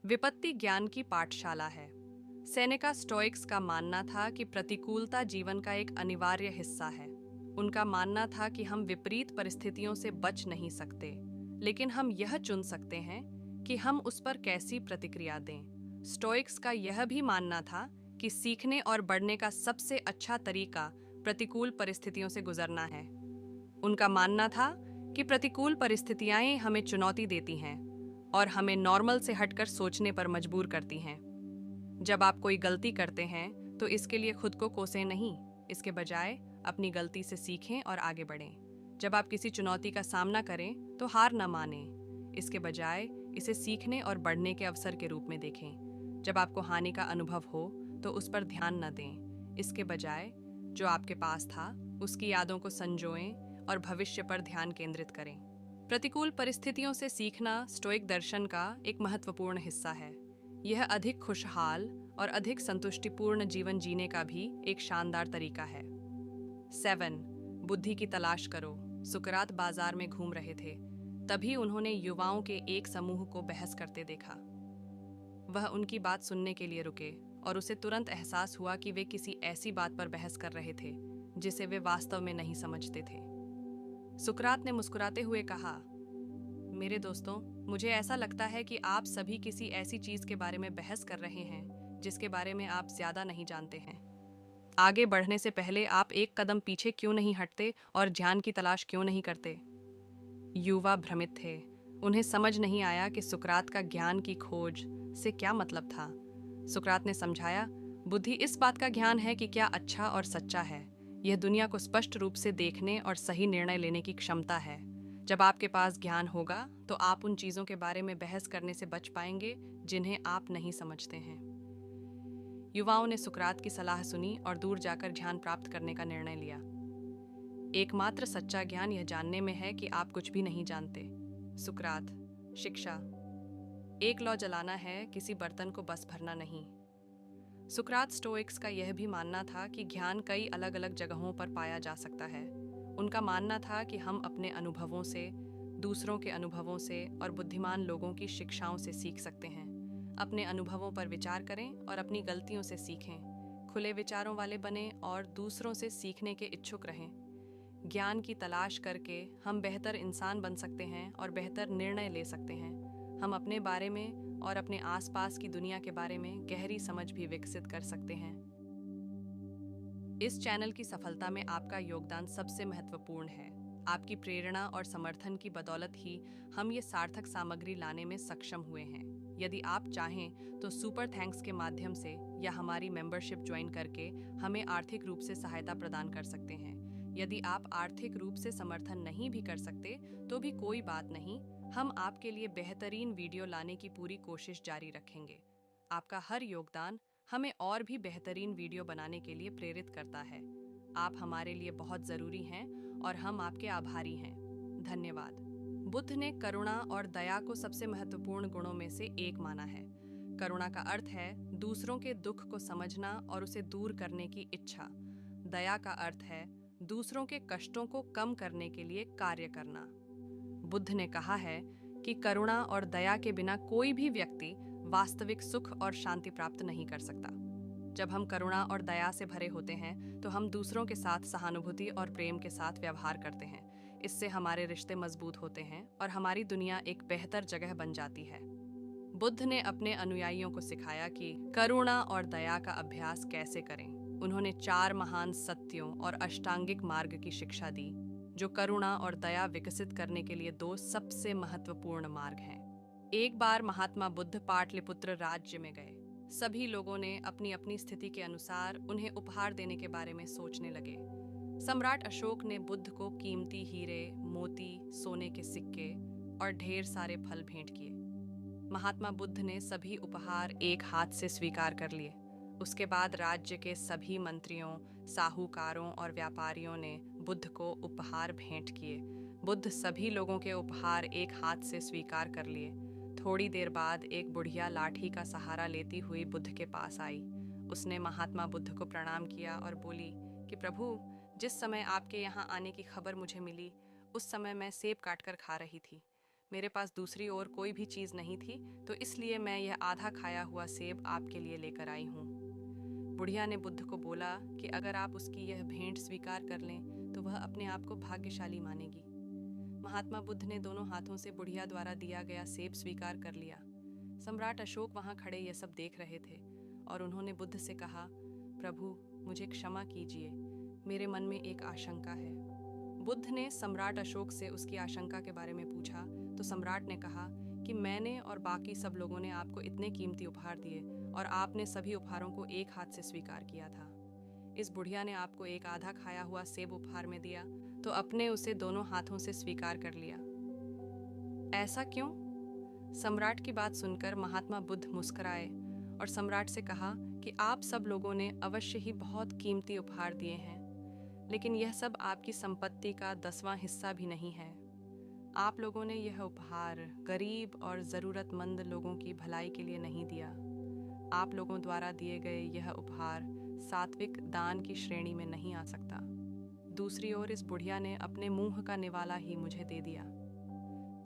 विपत्ति ज्ञान की पाठशाला है। सेनेका स्टोइक्स का मानना था कि प्रतिकूलता जीवन का एक अनिवार्य हिस्सा है। उनका मानना था कि हम विपरीत परिस्थितियों से बच नहीं सकते, लेकिन हम यह चुन सकते हैं कि हम उस पर कैसी प्रतिक्रिया दें। स्टोइक्स का यह भी मानना था कि सीखने और बढ़ने का सबसे अच्छा तरीका प्रतिकूल परिस्थितियों से गुजरना है। उनका मानना था कि प्रतिकूल परिस्थितियां हमें चुनौती देती हैं और हमें नॉर्मल से हटकर सोचने पर मजबूर करती हैं। जब आप कोई गलती करते हैं तो इसके लिए खुद को कोसें नहीं, इसके बजाय अपनी गलती से सीखें और आगे बढ़ें। जब आप किसी चुनौती का सामना करें तो हार न मानें, इसके बजाय इसे सीखने और बढ़ने के अवसर के रूप में देखें। जब आपको हानि का अनुभव हो तो उस पर ध्यान न दें, इसके बजाय जो आपके पास था उसकी यादों को संजोएं और भविष्य पर ध्यान केंद्रित करें। प्रतिकूल परिस्थितियों से सीखना स्टोइक दर्शन का एक महत्वपूर्ण हिस्सा है। यह अधिक खुशहाल और अधिक संतुष्टिपूर्ण जीवन जीने का भी एक शानदार तरीका है। 7. बुद्धि की तलाश करो। सुकरात बाजार में घूम रहे थे, तभी उन्होंने युवाओं के एक समूह को बहस करते देखा। वह उनकी बात सुनने के लिए रुके और उसे तुरंत एहसास हुआ कि वे किसी ऐसी बात पर बहस कर रहे थे जिसे वे वास्तव में नहीं समझते थे। सुकरात ने मुस्कुराते हुए कहा, मेरे दोस्तों, मुझे ऐसा लगता है कि आप सभी किसी ऐसी चीज के बारे में बहस कर रहे हैं जिसके बारे में आप ज्यादा नहीं जानते हैं। आगे बढ़ने से पहले आप एक कदम पीछे क्यों नहीं हटते और ध्यान की तलाश क्यों नहीं करते? युवा भ्रमित थे। उन्हें समझ नहीं आया कि सुकरात का ज्ञान की खोज से क्या मतलब था। सुकरात ने समझाया, बुद्धि इस बात का ज्ञान है कि क्या अच्छा और सच्चा है। यह दुनिया को स्पष्ट रूप से देखने और सही निर्णय लेने की क्षमता है। जब आपके पास ज्ञान होगा तो आप उन चीजों के बारे में बहस करने से बच पाएंगे जिन्हें आप नहीं समझते हैं। युवाओं ने सुकरात की सलाह सुनी और दूर जाकर ज्ञान प्राप्त करने का निर्णय लिया। एकमात्र सच्चा ज्ञान यह जानने में है कि आप कुछ भी नहीं जानते। सुकरात, शिक्षा। एक लौ जलाना है, किसी बर्तन को बस भरना नहीं। सुकरात स्टोइक्स का यह भी मानना था कि ज्ञान कई अलग अलग जगहों पर पाया जा सकता है। उनका मानना था कि हम अपने अनुभवों से, दूसरों के अनुभवों से और बुद्धिमान लोगों की शिक्षाओं से सीख सकते हैं। अपने अनुभवों पर विचार करें और अपनी गलतियों से सीखें। खुले विचारों वाले बने और दूसरों से सीखने के इच्छुक रहें। ज्ञान की तलाश करके हम बेहतर इंसान बन सकते हैं और बेहतर निर्णय ले सकते हैं। हम अपने बारे में और अपने आसपास की दुनिया के बारे में गहरी समझ भी विकसित कर सकते हैं। इस चैनल की सफलता में आपका योगदान सबसे महत्वपूर्ण है। आपकी प्रेरणा और समर्थन की बदौलत ही हम ये सार्थक सामग्री लाने में सक्षम हुए हैं। यदि आप चाहें तो सुपर थैंक्स के माध्यम से या हमारी मेंबरशिप ज्वाइन करके हमें आर्थिक रूप से सहायता प्रदान कर सकते हैं। यदि आप आर्थिक रूप से समर्थन नहीं भी कर सकते तो भी कोई बात नहीं, हम आपके लिए बेहतरीन वीडियो लाने की पूरी कोशिश जारी रखेंगे। आपका हर योगदान हमें और भी बेहतरीन वीडियो बनाने के लिए प्रेरित करता है। आप हमारे लिए बहुत ज़रूरी हैं और हम आपके आभारी हैं। धन्यवाद। बुद्ध ने करुणा और दया को सबसे महत्वपूर्ण गुणों में से एक माना है। करुणा का अर्थ है दूसरों के दुख को समझना और उसे दूर करने की इच्छा। दया का अर्थ है दूसरों के कष्टों को कम करने के लिए कार्य करना। बुद्ध ने कहा है कि करुणा और दया के बिना कोई भी व्यक्ति वास्तविक सुख और शांति प्राप्त नहीं कर सकता। जब हम करुणा और दया से भरे होते हैं तो हम दूसरों के साथ सहानुभूति और प्रेम के साथ व्यवहार करते हैं। इससे हमारे रिश्ते मजबूत होते हैं और हमारी दुनिया एक बेहतर जगह बन जाती है। बुद्ध ने अपने अनुयायियों को सिखाया कि करुणा और दया का अभ्यास कैसे करें। उन्होंने 4 महान सत्यों और अष्टांगिक मार्ग की शिक्षा दी, जो करुणा और दया विकसित करने के लिए 2 सबसे महत्वपूर्ण मार्ग हैं। एक बार महात्मा बुद्ध पाटलिपुत्र राज्य में गए। सभी लोगों ने अपनी अपनी स्थिति के अनुसार उन्हें उपहार देने के बारे में सोचने लगे। सम्राट अशोक ने बुद्ध को कीमती हीरे, मोती, सोने के सिक्के और ढेर सारे फल भेंट किए। महात्मा बुद्ध ने सभी उपहार एक हाथ से स्वीकार कर लिए। उसके बाद राज्य के सभी मंत्रियों, साहूकारों और व्यापारियों ने बुद्ध को उपहार भेंट किए। बुद्ध सभी लोगों के उपहार एक हाथ से स्वीकार कर लिए। थोड़ी देर बाद एक बुढ़िया लाठी का सहारा लेती हुई बुद्ध के पास आई। उसने महात्मा बुद्ध को प्रणाम किया और बोली कि प्रभु, जिस समय आपके यहाँ आने की खबर मुझे मिली उस समय मैं सेब काटकर खा रही थी। मेरे पास दूसरी ओर कोई भी चीज़ नहीं थी, तो इसलिए मैं यह आधा खाया हुआ सेब आपके लिए लेकर आई हूँ। बुढ़िया ने बुद्ध को बोला कि अगर आप उसकी यह भेंट स्वीकार कर लें तो वह अपने आप को भाग्यशाली मानेगी। महात्मा बुद्ध ने दोनों हाथों से बुढ़िया द्वारा दिया गया सेब स्वीकार कर लिया। सम्राट अशोक वहां खड़े यह सब देख रहे थे और उन्होंने बुद्ध से कहा, प्रभु, मुझे क्षमा कीजिए, मेरे मन में एक आशंका है। बुद्ध ने सम्राट अशोक से उसकी आशंका के बारे में पूछा तो सम्राट ने कहा कि मैंने और बाकी सब लोगों ने आपको इतने कीमती उपहार दिए और आपने सभी उपहारों को एक हाथ से स्वीकार किया था। इस बुढ़िया ने आपको एक आधा खाया हुआ सेब उपहार में दिया तो अपने उसे दोनों हाथों से स्वीकार कर लिया। ऐसा क्यों? सम्राट की बात सुनकर महात्मा बुद्ध मुस्कुराए और सम्राट से कहा कि आप सब लोगों ने अवश्य ही बहुत कीमती उपहार दिए हैं, लेकिन यह सब आपकी संपत्ति का 10वां हिस्सा भी नहीं है। आप लोगों ने यह उपहार गरीब और ज़रूरतमंद लोगों की भलाई के लिए नहीं दिया। आप लोगों द्वारा दिए गए यह उपहार सात्विक दान की श्रेणी में नहीं आ सकता। दूसरी ओर इस बुढ़िया ने अपने मुंह का निवाला ही मुझे दे दिया।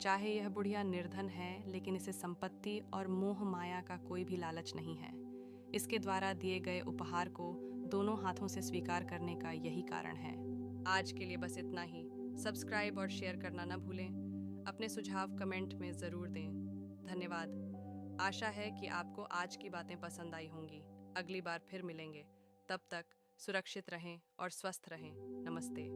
चाहे यह बुढ़िया निर्धन है, लेकिन इसे संपत्ति और मोह माया का कोई भी लालच नहीं है। इसके द्वारा दिए गए उपहार को दोनों हाथों से स्वीकार करने का यही कारण है। आज के लिए बस इतना ही। सब्सक्राइब और शेयर करना ना भूलें। अपने सुझाव कमेंट में ज़रूर दें। धन्यवाद। आशा है कि आपको आज की बातें पसंद आई होंगी। अगली बार फिर मिलेंगे। तब तक सुरक्षित रहें और स्वस्थ रहें। नमस्ते।